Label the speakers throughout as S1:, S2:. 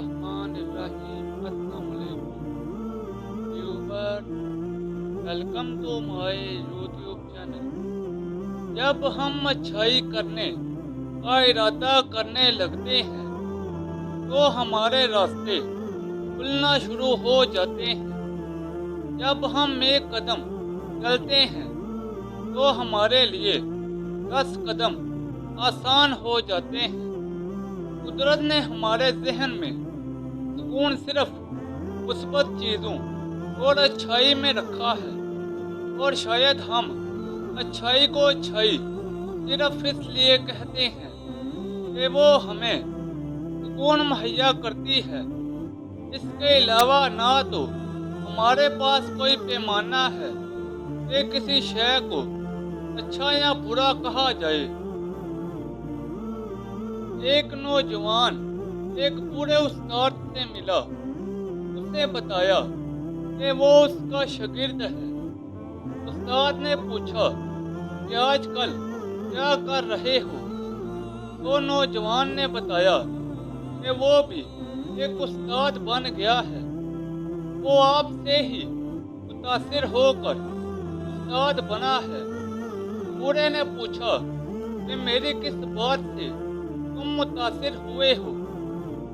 S1: बिस्मिल्लाहिर्रहमानिर्रहीम। अस्सलाम वालेकुम viewer, welcome to my YouTube channel. जब हम अच्छाई करने का इरादा करने लगते हैं तो हमारे रास्ते खुलना शुरू हो जाते हैं। जब हम एक कदम चलते हैं तो हमारे लिए 10 कदम आसान हो जाते हैं। कुदरत ने हमारे जहन में सुकून सिर्फ मुस्बत चीज़ों और अच्छाई में रखा है, और शायद हम अच्छाई को अच्छाई सिर्फ इसलिए कहते हैं कि वो हमें सुकून मुहैया करती है। इसके अलावा ना तो हमारे पास कोई पैमाना है कि किसी शय को अच्छा या बुरा कहा जाए। एक नौजवान एक बूढ़े उस्ताद से मिला। उसने बताया कि वो उसका शागिर्द है। उस्ताद ने पूछा कि आजकल क्या कर रहे हो? तो नौजवान ने बताया कि वो भी एक उस्ताद बन गया है। वो आपसे ही मुतासिर होकर उस्ताद बना है। बूढ़े ने पूछा कि मेरी किस बात से तुम मुतासिर हुए हो?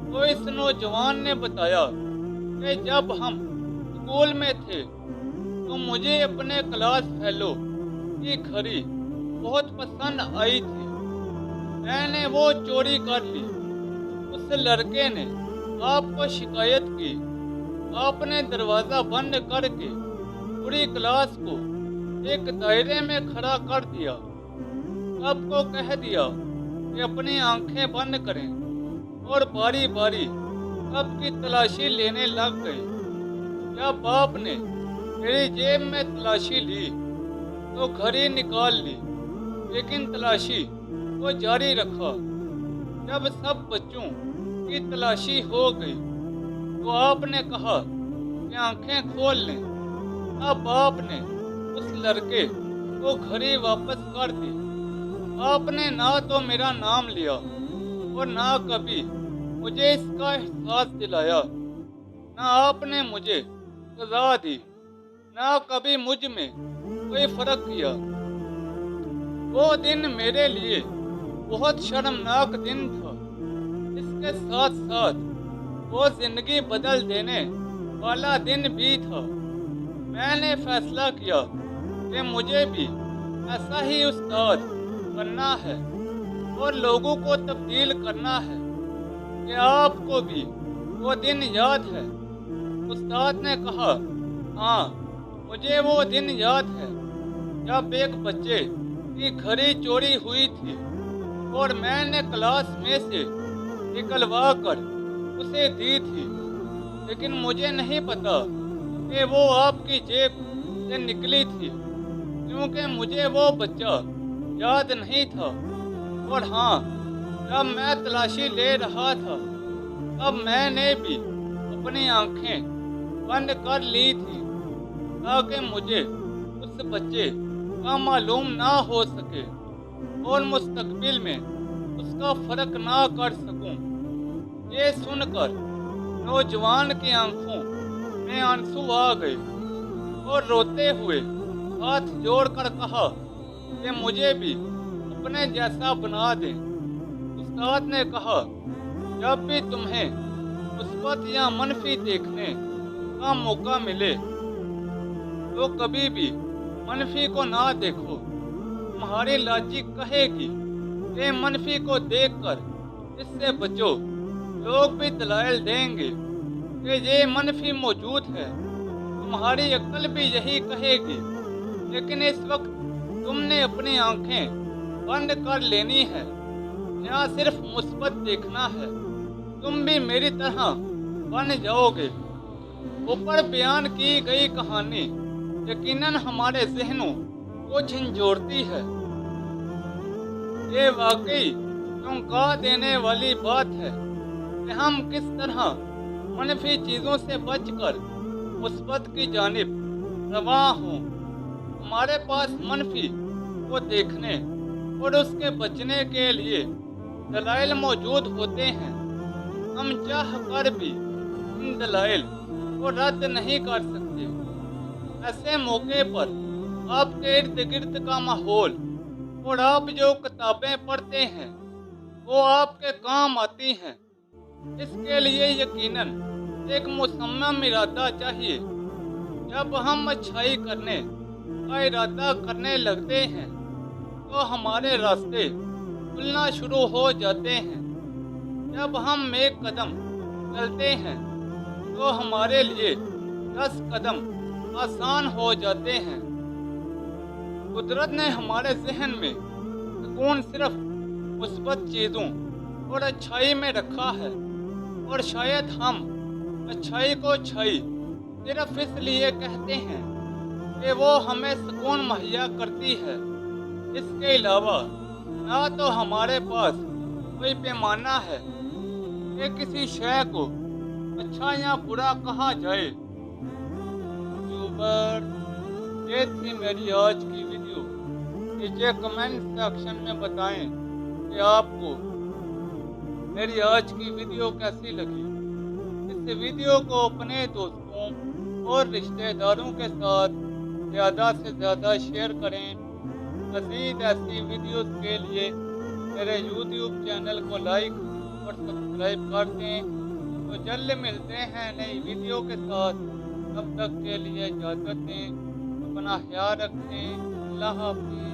S1: तो इस नौजवान ने बताया कि जब हम स्कूल में थे तो मुझे अपने क्लास फेलो की घड़ी बहुत पसंद आई थी। मैंने वो चोरी कर ली। उस लड़के ने आपको शिकायत की। आपने दरवाज़ा बंद करके पूरी क्लास को एक दायरे में खड़ा कर दिया। सबको कह दिया कि अपनी आंखें बंद करें और बारी बारी सबकी तलाशी लेने लग गए। जब बाप ने मेरी जेब में तलाशी ली तो घड़ी निकाल ली, लेकिन तलाशी को जारी रखा। जब सब बच्चों की तलाशी हो गई तो आपने कहा कि आंखें खोल लें। अब बाप ने उस लड़के को घड़ी वापस कर दी। आपने ना तो मेरा नाम लिया और ना कभी मुझे इसका एहसास दिलाया। ना आपने मुझे सजा दी, ना कभी मुझ में कोई फर्क किया। वो दिन मेरे लिए बहुत शर्मनाक दिन था। इसके साथ साथ वो जिंदगी बदल देने वाला दिन भी था। मैंने फैसला किया कि मुझे भी ऐसा ही उस्ताद बनना है और लोगों को तब्दील करना है। कि आपको भी वो दिन याद है? उस्ताद ने कहा, हाँ, मुझे वो दिन याद है जब एक बच्चे की घड़ी चोरी हुई थी और मैंने क्लास में से निकलवा कर उसे दी थी। लेकिन मुझे नहीं पता कि वो आपकी जेब से निकली थी, क्योंकि मुझे वो बच्चा याद नहीं था। और हाँ, जब मैं तलाशी ले रहा था तब मैंने भी अपनी आंखें बंद कर ली थी ताकि मुझे उस बच्चे का मालूम ना हो सके और मुस्तकबिल में उसका फर्क ना कर सकूं। ये सुनकर नौजवान की आंखों में आंसू आ गए और रोते हुए हाथ जोड़कर कहा कि मुझे भी अपने जैसा बना दें। उस्ताद ने कहा, जब भी तुम्हें मुस्बत या मनफी देखने का मौका मिले तो कभी भी मनफी को ना देखो। तुम्हारी लॉजिक कहेगी कि मनफी को देखकर इससे बचो। लोग भी दलाइल देंगे कि ये मनफी मौजूद है। तुम्हारी अक्ल भी यही कहेगी। लेकिन इस वक्त तुमने अपनी आंखें बंद कर लेनी है, यहाँ सिर्फ मुस्बत देखना है। तुम भी मेरी तरह बन जाओगे। ऊपर बयान की गई कहानी यकीनन हमारे जहनों को झंझोड़ती है। ये वाकई चौंका देने वाली बात है कि हम किस तरह मनफी चीज़ों से बचकर मुस्बत की जानिब रवां हों। हमारे पास मनफी को देखने और उसके बचने के लिए दलाइल मौजूद होते हैं। ہم چاہ کر بھی ان دلائل کو رد نہیں کر سکتے۔ ایسے موقع پر آپ کے ارد گرد کا ماحول اور آپ جو کتابیں پڑھتے ہیں وہ آپ کے کام آتی ہیں۔ اس کے لیے یقیناً ایک مصمم ارادہ چاہیے۔ جب ہم اچھائی کرنے کا ارادہ کرنے لگتے ہیں تو ہمارے راستے کھلنا شروع ہو جاتے ہیں۔ جب ہم ایک قدم چلتے ہیں تو ہمارے لیے 10 قدم آسان ہو جاتے ہیں۔ قدرت نے ہمارے ذہن میں سکون صرف مثبت چیزوں اور اچھائی میں رکھا ہے، اور شاید ہم اچھائی کو اچھائی صرف اس لیے کہتے ہیں کہ وہ ہمیں سکون مہیا کرتی ہے۔ اس کے علاوہ نہ تو ہمارے پاس کوئی پیمانہ ہے کہ کسی شے کو اچھا یا برا کہا جائے۔ یوٹیوبر، یہ تھی میری آج کی ویڈیو۔ نیچے کمنٹ سیکشن میں بتائیں کہ آپ کو میری آج کی ویڈیو کیسی لگی۔ اس ویڈیو کو اپنے دوستوں اور رشتہ داروں کے ساتھ زیادہ سے زیادہ شیئر کریں۔ مزید ایسی ویڈیوز کے لیے میرے یوٹیوب چینل کو لائک اور سبسکرائب کر دیں۔ تو جلد ملتے ہیں نئی ویڈیو کے ساتھ، تب تک کے لیے اجازت دیں۔ اپنا خیال رکھیں۔ اللہ حافظ۔